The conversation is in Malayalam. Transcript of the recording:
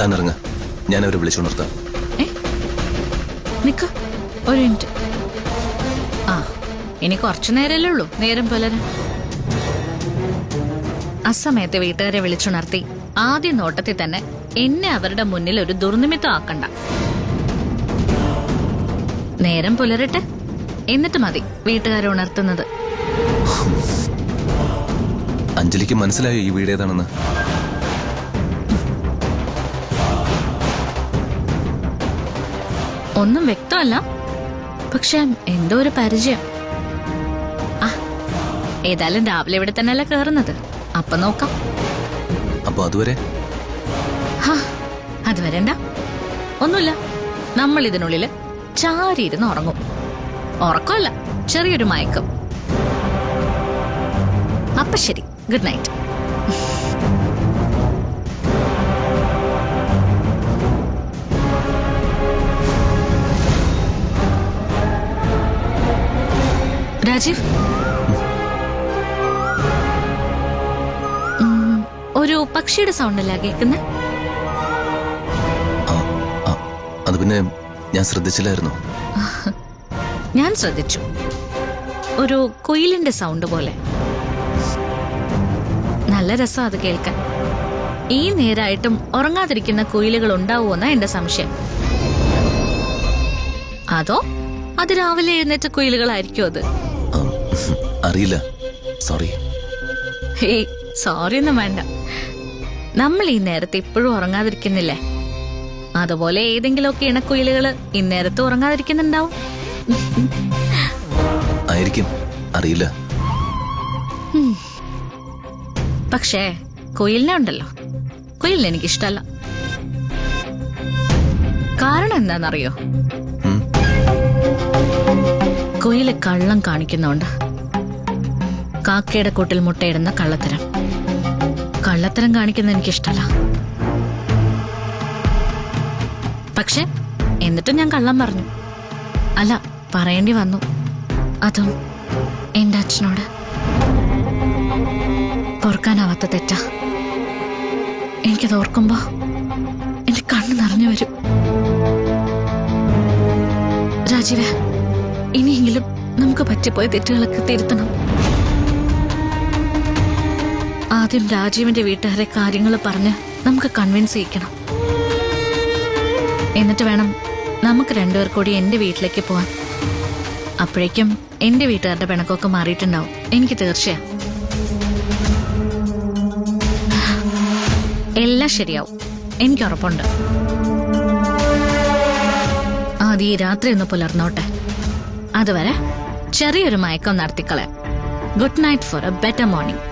താനിറങ്ങ, ഞാൻ അവരെ വിളിച്ചുണർത്താം. നിക്ക ഒരു മിനിറ്റ്. ആ, ഇനി കുറച്ചു നേരമല്ലേ ഉള്ളൂ നേരം പുലരാൻ. അസമയത്ത് വീട്ടുകാരെ വിളിച്ചുണർത്തി ആദ്യ നോട്ടത്തിൽ തന്നെ എന്നെ അവരുടെ മുന്നിൽ ഒരു ദുർനിമിത്തം ആക്കണ്ട. നേരം പുലരട്ടെ, എന്നിട്ട് മതി വീട്ടുകാരെ ഉണർത്തുന്നത്. അഞ്ജലിക്ക് മനസ്സിലായോ ഈ വീട് ഏതാണെന്ന്? ഒന്നും വ്യക്തമല്ല, പക്ഷെ എന്തോ ഒരു പരിചയം. ആ, ഏതായാലും രാവിലെ ഇവിടെ തന്നെയല്ല കേറുന്നത്, അപ്പൊ നോക്കാം. അപ്പൊ അതുവരെ അതുവരെ എന്താ, ഒന്നുമില്ല. നമ്മൾ ഇതിനുള്ളില് ചാരിയിരുന്ന് ഉറങ്ങും. ഉറക്കമല്ല, ചെറിയൊരു മയക്കം. അപ്പൊ ശരി, ഗുഡ് നൈറ്റ്. രാജീവ്, ഒരു പക്ഷിയുടെ സൗണ്ട് അല്ല കേൾക്കുന്നേ? അത് പിന്നെ ഞാൻ ശ്രദ്ധിച്ചില്ലായിരുന്നു. ഞാൻ ശ്രദ്ധിച്ചു, ഒരു കുയിലിന്റെ സൗണ്ട് പോലെ. നല്ല രസം അത് കേൾക്കാൻ. ഈ നേരായിട്ടും ഉറങ്ങാതിരിക്കുന്ന കുയിലുകൾ ഉണ്ടാവുമെന്നാ എന്റെ സംശയം. അതോ അത് രാവിലെ എഴുന്നേറ്റ കുയിലുകളായിരിക്കും അത്? അറിയില്ല, സോറി. ഹേയ്, സോറി ഒന്നും വേണ്ട. നമ്മൾ ഈ നേരത്തെ ഇപ്പോഴും ഉറങ്ങാതിരിക്കുന്നില്ലേ? അതുപോലെ ഏതെങ്കിലുമൊക്കെ ഇണക്കുയിലുകള് ഇന്നേരത്ത് ഉറങ്ങാതിരിക്കുന്നുണ്ടാവും. ആയിരിക്കും, അറിയില്ല. പക്ഷേ കുയിലിനെ ഉണ്ടല്ലോ, കുയിലിനെ എനിക്കിഷ്ടല്ല. കാരണം എന്താണെന്നറിയോ? കുയില് കള്ളം കാണിക്കുന്നുണ്ട്. കാക്കയുടെ കൂട്ടിൽ മുട്ടയിടുന്ന കള്ളത്തരം. കള്ളത്തരം കാണിക്കുന്ന എനിക്കിഷ്ടല്ല. പക്ഷെ എന്നിട്ടും ഞാൻ കള്ളം പറഞ്ഞു. അല്ല, പറയേണ്ടി വന്നു. അതും എന്റെ അച്ഛനോട്. പൊറുക്കാനാവാത്ത തെറ്റാ. എനിക്കത് ഓർക്കുമ്പോ എന്റെ കണ്ണ് നിറഞ്ഞു വരും. രാജീവേ, ഇനിയെങ്കിലും നമുക്ക് പറ്റിപ്പോയ തെറ്റുകളൊക്കെ തിരുത്തണം. ആദ്യം രാജീവിന്റെ വീട്ടുകാരെ കാര്യങ്ങൾ പറഞ്ഞ് നമുക്ക് കൺവിൻസ് ചെയ്യിക്കണം. എന്നിട്ട് വേണം നമുക്ക് രണ്ടുപേർ കൂടി എന്റെ വീട്ടിലേക്ക് പോവാൻ. അപ്പോഴേക്കും എന്റെ വീട്ടുകാരുടെ പിണക്കൊക്കെ മാറിയിട്ടുണ്ടാവും, എനിക്ക് തീർച്ചയാ. എല്ലാം ശരിയാവും, എനിക്ക് ഉറപ്പുണ്ട്. ആദ്യം ഈ രാത്രി ഒന്ന് പുലർന്നോട്ടെ. അതുവരെ ചെറിയൊരു മയക്കം നടത്തിക്കളയാം. Good night for a better morning.